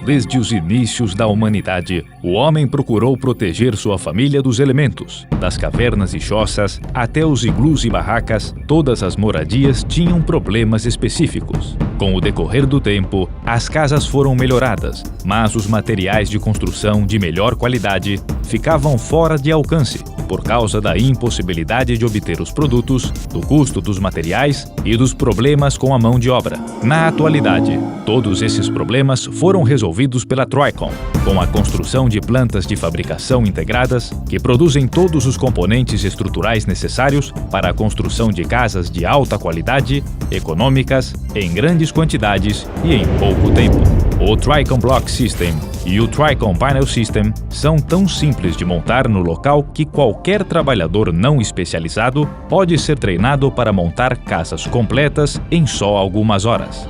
Desde os inícios da humanidade, o homem procurou proteger sua família dos elementos. Das cavernas e choças até os iglus e barracas, todas as moradias tinham problemas específicos. Com o decorrer do tempo, as casas foram melhoradas, mas os materiais de construção de melhor qualidade ficavam fora de alcance, por causa da impossibilidade de obter os produtos, do custo dos materiais e dos problemas com a mão de obra. Na atualidade, todos esses problemas foram resolvidos pela Tricon, com a construção de plantas de fabricação integradas que produzem todos os componentes estruturais necessários para a construção de casas de alta qualidade, econômicas, em grandes quantidades e em pouco tempo. O Tricon Block System e o Tricon Panel System são tão simples de montar no local que qualquer trabalhador não especializado pode ser treinado para montar casas completas em só algumas horas.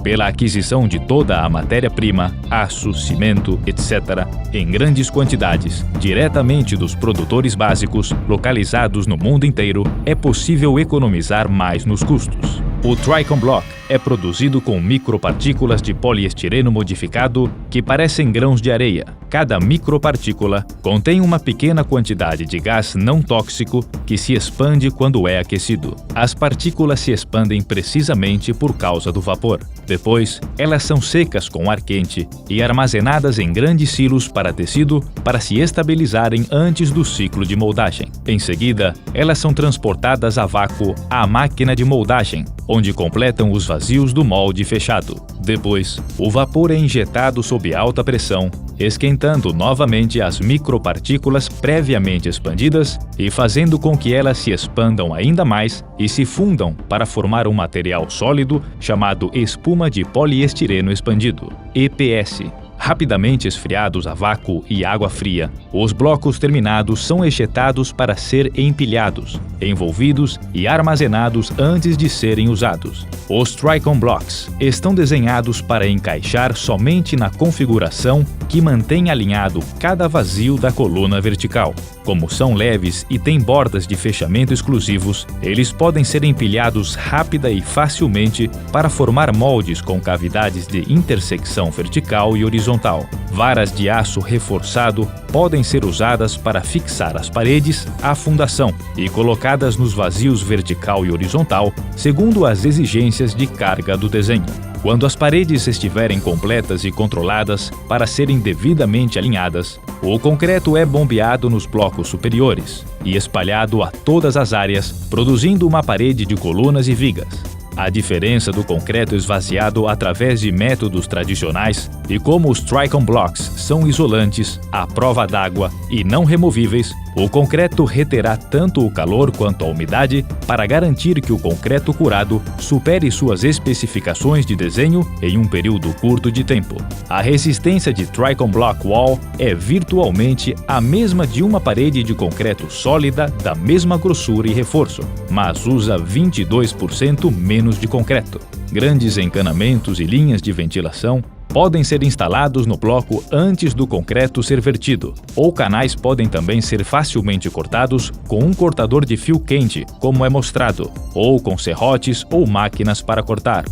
Pela aquisição de toda a matéria-prima, aço, cimento, etc., em grandes quantidades, diretamente dos produtores básicos, localizados no mundo inteiro, é possível economizar mais nos custos. O Tricon Block é produzido com micropartículas de poliestireno modificado que parecem grãos de areia. Cada micropartícula contém uma pequena quantidade de gás não tóxico que se expande quando é aquecido. As partículas se expandem precisamente por causa do vapor. Depois, elas são secas com ar quente e armazenadas em grandes silos para tecido para se estabilizarem antes do ciclo de moldagem. Em seguida, elas são transportadas a vácuo à máquina de moldagem, onde completam os vazios do molde fechado. Depois, o vapor é injetado sob alta pressão, esquentando novamente as micropartículas previamente expandidas e fazendo com que elas se expandam ainda mais e se fundam para formar um material sólido chamado espuma de poliestireno expandido, EPS. Rapidamente esfriados a vácuo e água fria, os blocos terminados são ejetados para ser empilhados, envolvidos e armazenados antes de serem usados. Os Tricon Blocks estão desenhados para encaixar somente na configuração que mantém alinhado cada vazio da coluna vertical. Como são leves e têm bordas de fechamento exclusivos, eles podem ser empilhados rápida e facilmente para formar moldes com cavidades de intersecção vertical e horizontal. Varas de aço reforçado podem ser usadas para fixar as paredes à fundação e colocadas nos vazios vertical e horizontal, segundo as exigências de carga do desenho. Quando as paredes estiverem completas e controladas para serem devidamente alinhadas, o concreto é bombeado nos blocos superiores e espalhado a todas as áreas, produzindo uma parede de colunas e vigas. A diferença do concreto esvaziado através de métodos tradicionais e como os Tricon Blocks são isolantes, à prova d'água e não removíveis, o concreto reterá tanto o calor quanto a umidade para garantir que o concreto curado supere suas especificações de desenho em um período curto de tempo. A resistência de Tricon Block Wall é virtualmente a mesma de uma parede de concreto sólida da mesma grossura e reforço, mas usa 22% menos de concreto. Grandes encanamentos e linhas de ventilação podem ser instalados no bloco antes do concreto ser vertido, ou canais podem também ser facilmente cortados com um cortador de fio quente, como é mostrado, ou com serrotes ou máquinas para cortar.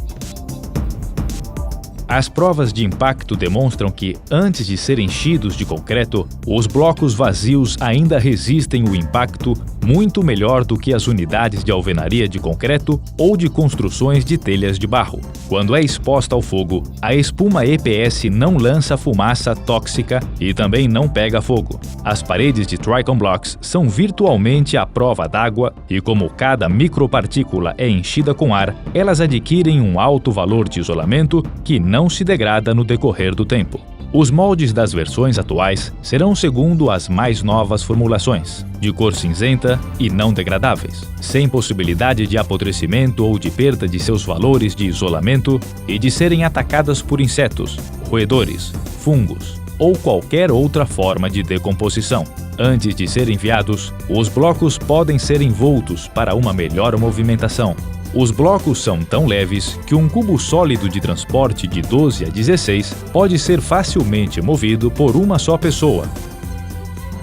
As provas de impacto demonstram que, antes de serem enchidos de concreto, os blocos vazios ainda resistem o impacto muito melhor do que as unidades de alvenaria de concreto ou de construções de telhas de barro. Quando é exposta ao fogo, a espuma EPS não lança fumaça tóxica e também não pega fogo. As paredes de Tricon Blocks são virtualmente à prova d'água e, como cada micropartícula é enchida com ar, elas adquirem um alto valor de isolamento que não se degrada no decorrer do tempo. Os moldes das versões atuais serão segundo as mais novas formulações, de cor cinzenta e não degradáveis, sem possibilidade de apodrecimento ou de perda de seus valores de isolamento e de serem atacadas por insetos, roedores, fungos ou qualquer outra forma de decomposição. Antes de serem enviados, os blocos podem ser envoltos para uma melhor movimentação. Os blocos são tão leves que um cubo sólido de transporte de 12 a 16 pode ser facilmente movido por uma só pessoa.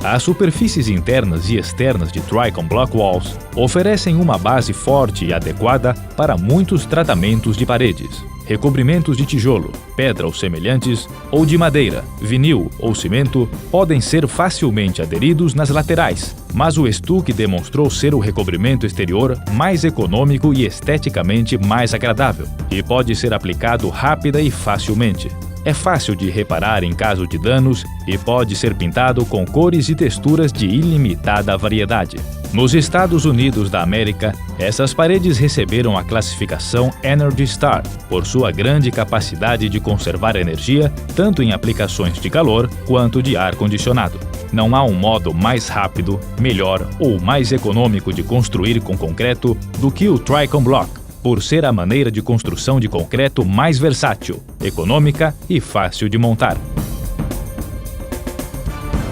As superfícies internas e externas de Tricon Block Walls oferecem uma base forte e adequada para muitos tratamentos de paredes. recobrimentos de tijolo, pedra ou semelhantes, ou de madeira, vinil ou cimento, podem ser facilmente aderidos nas laterais, mas o estuque demonstrou ser o recobrimento exterior mais econômico e esteticamente mais agradável, e pode ser aplicado rápida e facilmente. É fácil de reparar em caso de danos e pode ser pintado com cores e texturas de ilimitada variedade. Nos Estados Unidos da América, essas paredes receberam a classificação Energy Star por sua grande capacidade de conservar energia, tanto em aplicações de calor quanto de ar-condicionado. Não há um modo mais rápido, melhor ou mais econômico de construir com concreto do que o Tricon Block, por ser a maneira de construção de concreto mais versátil, econômica e fácil de montar.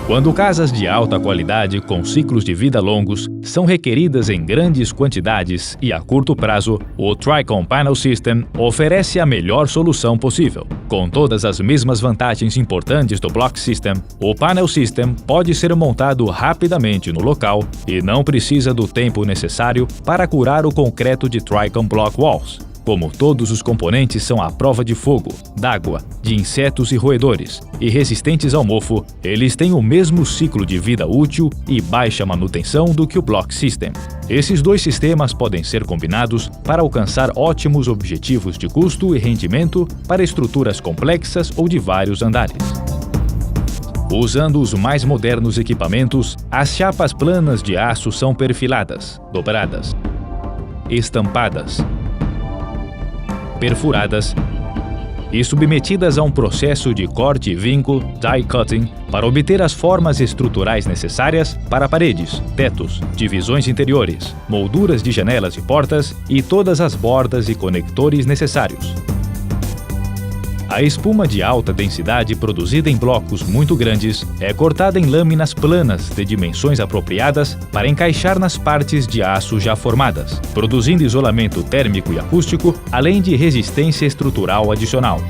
Quando casas de alta qualidade com ciclos de vida longos são requeridas em grandes quantidades e a curto prazo, o Tricon Panel System oferece a melhor solução possível. Com todas as mesmas vantagens importantes do Block System, o Panel System pode ser montado rapidamente no local e não precisa do tempo necessário para curar o concreto de Tricon Block Walls. Como todos os componentes são à prova de fogo, d'água, de insetos e roedores, e resistentes ao mofo, eles têm o mesmo ciclo de vida útil e baixa manutenção do que o Block System. Esses dois sistemas podem ser combinados para alcançar ótimos objetivos de custo e rendimento para estruturas complexas ou de vários andares. Usando os mais modernos equipamentos, as chapas planas de aço são perfiladas, dobradas, estampadas, perfuradas e submetidas a um processo de corte e vinco, die cutting, para obter as formas estruturais necessárias para paredes, tetos, divisões interiores, molduras de janelas e portas e todas as bordas e conectores necessários. A espuma de alta densidade produzida em blocos muito grandes é cortada em lâminas planas de dimensões apropriadas para encaixar nas partes de aço já formadas, produzindo isolamento térmico e acústico, além de resistência estrutural adicional.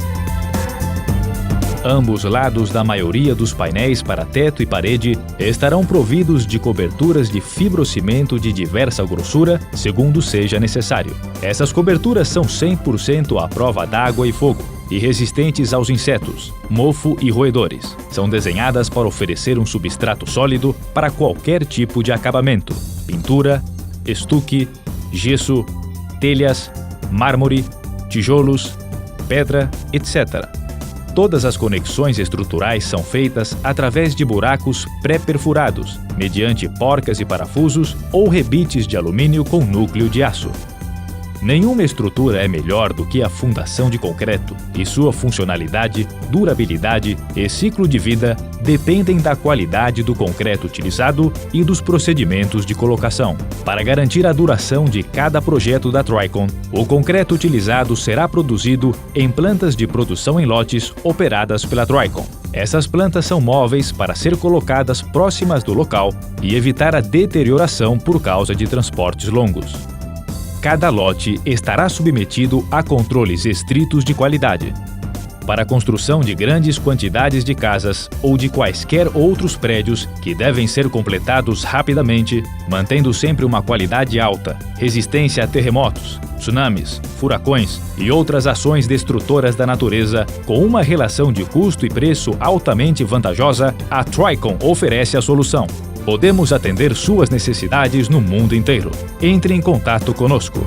Ambos lados da maioria dos painéis para teto e parede estarão providos de coberturas de fibrocimento de diversa grossura, segundo seja necessário. Essas coberturas são 100% à prova d'água e fogo e resistentes aos insetos, mofo e roedores. São desenhadas para oferecer um substrato sólido para qualquer tipo de acabamento: pintura, estuque, gesso, telhas, mármore, tijolos, pedra, etc. Todas as conexões estruturais são feitas através de buracos pré-perfurados, mediante porcas e parafusos ou rebites de alumínio com núcleo de aço. Nenhuma estrutura é melhor do que a fundação de concreto, e sua funcionalidade, durabilidade e ciclo de vida dependem da qualidade do concreto utilizado e dos procedimentos de colocação. Para garantir a duração de cada projeto da Tricon, o concreto utilizado será produzido em plantas de produção em lotes operadas pela Tricon. Essas plantas são móveis para ser colocadas próximas do local e evitar a deterioração por causa de transportes longos. Cada lote estará submetido a controles estritos de qualidade. Para a construção de grandes quantidades de casas ou de quaisquer outros prédios que devem ser completados rapidamente, mantendo sempre uma qualidade alta, resistência a terremotos, tsunamis, furacões e outras ações destrutoras da natureza, com uma relação de custo e preço altamente vantajosa, a Tricon oferece a solução. Podemos atender suas necessidades no mundo inteiro. Entre em contato conosco.